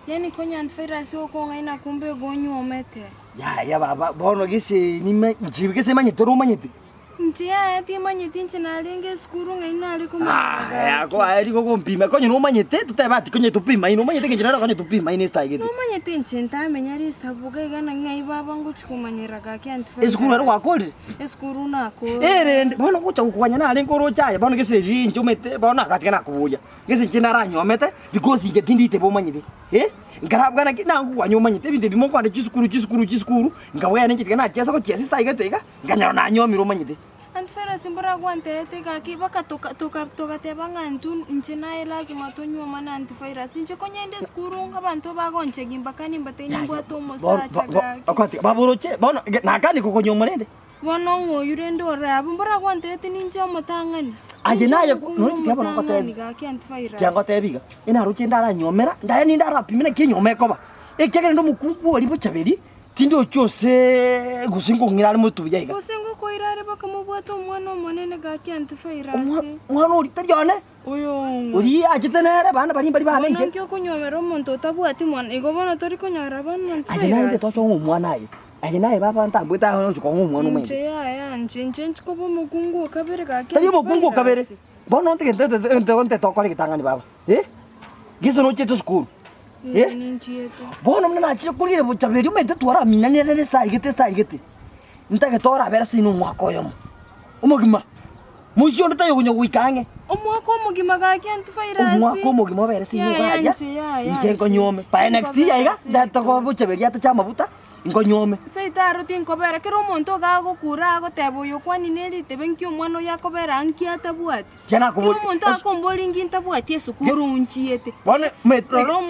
Yani konya antivirus yoko ngaina kumbe gonyomete. Ya baba bono gise nime njibigese manyitoro manyiti. Ntia ati manyiti nchinalinge skuru ngaina ali kumbe. Ya ko ari ko mpima konye no manyite tutebati konye tupima ino manyite kinjira konye tupima ine sta igete. No manyiti nchinta menyari sabuga igana ngai baba nguchukumanyira gake antivirus. Eskuru ari kwakoli. Eskuru nako. Bono kucha kukwanya na ali ngoro chaya bono gise njumete bono akatika na kubuya. Gise chinara nyomete because ije tindite bo manyite. Ngarabwa na kinangu wanyomanyite binde bimo kwande chisukuru ngawe yana nkitika na chesa ko chesa sta igete ga nganyaro na nyomiro manyite. Antivirus mbora kwantete kaki baka toka tebanga ntu nchina lazima tonyoma na antivirus nche konyende skuru ngabantu bagonche gimbakani mbatenyi ngwato mosacha ga akati baburoche bono nakani kokonyoma nende bono ngoyure ndora mbora kwantete ninche motangani aje naye no tiabona kwate gaki antivirus kyango tebiga ina ruche ndara nyomera ndaye ni ndara pimina kinyomeko ba ekegere ndo mukupu oli buchaberi tindo cyose gusingo ngira ari mutubyayiga gusingo ko irare bakamubwato umwana monene gaki antivirus mwana uri taryone uyo uri agitenere bana bari bana nje ngiye kunyomera umuntu tabwati mwana igobona tori kunyara bana antivirus aje naye toto umwana aye aje naye baba ntambwita aho cyo umwana umwe nje ya nje ko bomugungu kabere gaki tari mugungu kabere bono nte tokore kitangani baba gizo no cheto skuru bono mna nachire kurire buchaberi umete twara minani rere sta igete ntage tora bera sinu mwakoyo umugima musyo ndatayo kunyo wikange umwako mugima gaki antivirus umwako mugima bera sinu gaja injengo nyome pa next year data ko buchaberi atachama buta ingo nyome seitaro tinkobera kero umuntu gagukura agotebo kwani nerite benki umwana yakobera anki atabwati cyana ko umuntu akombora inginta bwati esukuru unchiete bone metro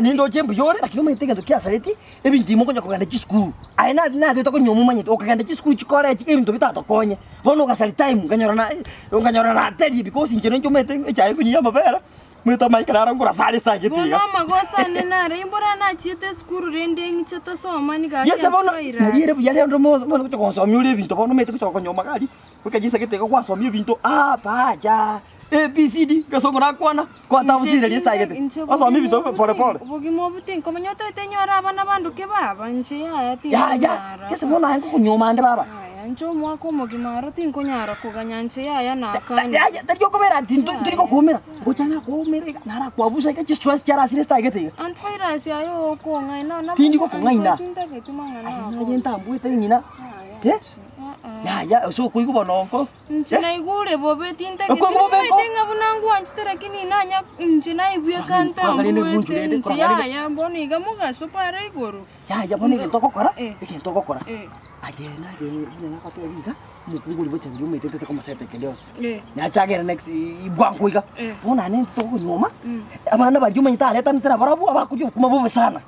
nindo chembu yore lakini umetega tokia saleti ebinti moko nyakoganda chiskuru aina na de toko nyomu manyete okaganda chiskuru chikore chikebinto bitato konye bono gasali time nganyora na teri because injeno njomete chaye kunyiya mabera mwita maikara ngora sali sta getiga bono magosa nenare imbora na chiete skuru rende ngichata soma ni gaki yesa bono nariere yale ndo mo kucho konsomya ule binto bono mete kucho konyoma kali ukajisa geteka kwasomya binto baja ABCD kasongora kwana kwa tafsiri lista yete asomya binto pole pole ubugimo butinko manyota tenyora abana banduke baba nje ati ya yesa bono hangu kunyoma ande baba njo mwako mugimaro tinko nyara kuganyanche ya nakani ya tariyo kobera tinto tiriko kumira ngochana kumira nara kwabusa ika stress cyara silesta igete antivirus yayo ko ngaina na tindiko ko ngaina tinda getumanga na yenta mbuite ngina ya so kuiku bononko nchina igure bobe tinda getumanga bunangu anchitera kini nanya nchina ibye kanta mbuite ya mboni gamuga super igoro ya boni gitokokora ikintokokora ajena na katebiga mukunguli bocha njume tete kama sete kendios nyachagera next ibwankuiga bona ne to nyoma abana bari juma nyita leta ntera barabu abakujo kuma bobe sana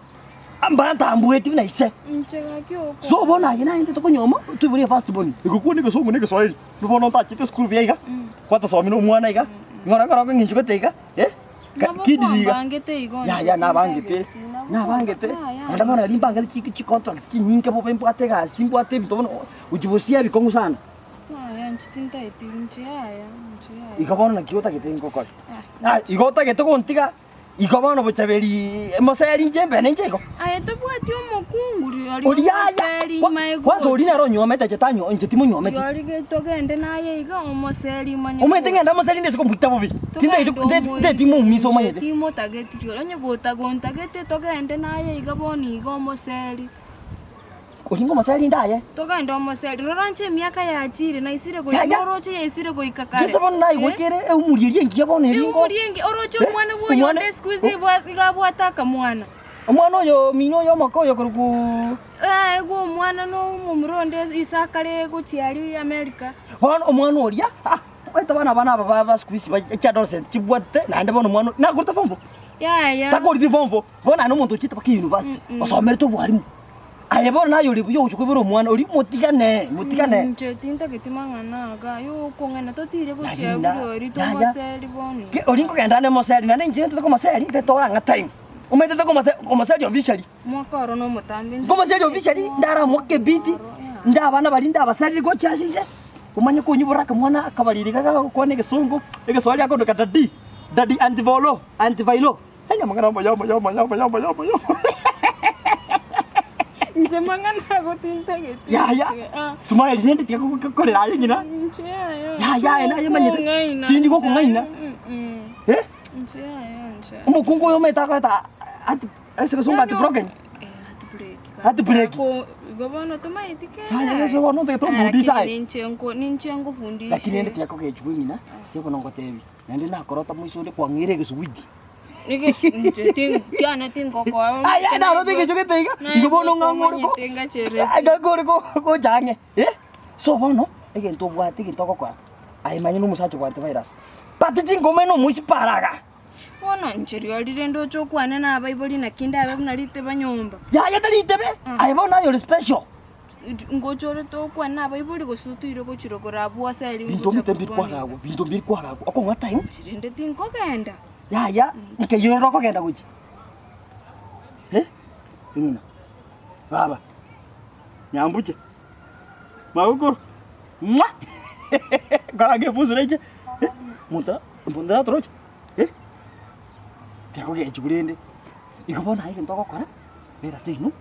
ambanta ambueti na ise nchega kyo so bona yena inte to nyoma tuburi fast boni ikukuni ko songo ne ko swahili nubona ta chite school biega kwata so mino mwana iga ngora ko nginjuka teiga kidiga ya na bangete ndabona limbanga chiki contract chinyinke bo bempo atega simbo ate bitono ujibusia bikongu sana nchitinta eti nchaya ikabona na kiota ketengo kwa igota ketoko ntiga ikabona bochabeli moseri njembe nenjeko ayeto bwati omukunguri ali moseri kwanza uri naro nyometa chetanyo njetimu nyometa yari getogende naye iga omoseri manya umete ngenda moseri ndesiko mbutta bobi tinda timo miso manyete timo tageti yonye gota gonta gete togende naye iga boni iga omoseri Olingo masali ndaye. Toga ndo masali. Roranche miaka ya ajiri na isire go oroche ya isire go ikakare. Yesa bona nayi wekere umuriye ngiye bona ringo. Umuriye ngi oroche umwana woyo ndesikuzi bwa ataka mwana. Umwana oyo minyo yo makoyo kuruku. Go mwana no mumuronde isakare go chiari America. Bona umwana oriya. Weta bana baba squeeze ba adolescent kibwate nande bona umwana na kurta fombo. Ya. Takori fombo. Bona no muntu chita paki university. Osomere to bwarimu. Ayebona nayo libuyo uchukubiro mwana uri mutigane nje tinta getimanga naga yo kongena totire go chiaburo ri to maseli boni ke oringo kendane moseli na nje to moseli te tora nga time umete to moseli officially mwaka ro no mutambe ko moseli officially ndara moke biti ndabana bali ndabasali go chasise umanye ko nyibura ka mwana akabaliri kaka kone gesongo egeswali akondo katadi dadi antivolo Hanya mangana yoma. Nje mangana ko tinta gitu. Ya. Semua ini dia ko le ayo ngina. Nje ayo. Ya ena yo manye. Tindi ko ngaina. Nje ayo nje. Mo kungo yo meta ka ta. Ese ko songa broken. Hati break. Ko gobono tuma itike. Hanya so wono te to budi sai. Ninche ngo fundisha. Lakini ende tiako ke chukui ngina. Tiako nongo tevi. Nende na korota mwiso le kwa ngire ke suwidi. Nige nje tiana tingo ko. Aya na ro te ke chuke teiga. Ngobono ngangore ko. Tenga chere. Aga gore ko jange. So wono ege to bwati ke toko kwa. Ai manyu no musacho kwa virus. Patiti ngomeno musi paraga. Wono nchiri alirendo chokwana na abaiboli na kinda abe munalite banyomba. Ya talite be. Ai bona yo special. Ngochore to kwana abaiboli go sutire ko chirokora bwa sali. Binto mitembiri kwa gago. Binto mbiri kwa gago. Ako ngata yin. Chirinde tinko kenda. Ya. Nke yoro ko kenda kuchi. Ngina. Baba. Nyambuche. Magukuru. Mwa. Kara ke fusu leche. Munta. Mbundra trocho. Tiako ke chukurende. Ikobona haike ntoko kora. Mera sinu.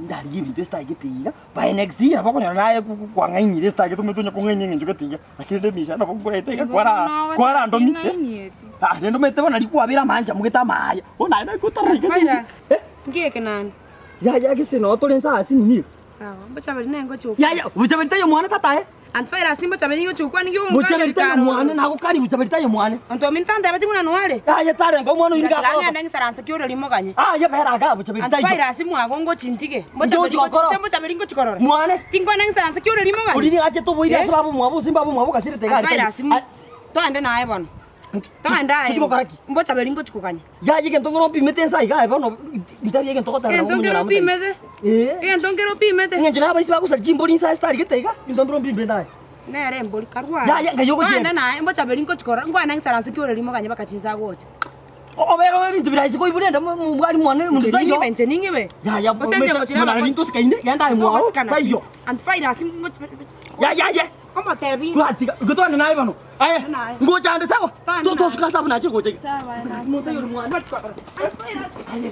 Ndari ibintu esitagitiga. By next year bakonyora naye kwanganyire esitagitumetunya kungenye njugatiga. Akinde misha na bokurete kwara ndomi. Nendo mete bona likwabira manja mugeta maya. Ona ina kutarika. Virus. Ngeke nani? Ya kisino tolensa asini. Sawa. Mbachabari nengo chuko. Ya, buchaberita yo mwana tatae. Virus mbachabari ngo chuko ni ngo. Buchaberita yo mwana nako kani buchaberita yo mwana. Anto mintanda bati muna nwale. Ya tare ngo mwana inga. Lanya ndangi saransa kyo limo kanye. Ya bera ga buchaberita yo. Virus mwago ngo chintike. Mbachabari ngo chikorora. Mwana. Tingwa ndangi saransa kyo limo kanye. Uri ache to boira sababu mwabu simbabu mwabu kasire tegari. Virus. To ande nae bwana. To ande ae. Kitiko karaki. Mbachabari ngo chikukanye. Ya yike ntongoro pimete nsai ga bono ndari yike ntoko tara. Ntongero pimete. Ntongero pimete. Ngenjira aba isiba kusal jimbo ni sai stari getega. Ntombiro pimete nae. Nere mboli karwa. Ya ngayo gojenda. Ande nae mbachabari ngo chikora. Ngwa ndangi saransa kyo limo kanye bakachinza gocha. Obero bintu biraisi ko ibunenda mwari mwana muntu tayo. Ningi be. Ya mwana ninto sikainde yanda imwao. Tayo. Virus Ya. Como te vi? Kuatika gotwana naye bano. Aya. Ngochande sawa. To suka sabu na chiko chiki. Sawa na. Mota yo mwana. Aya.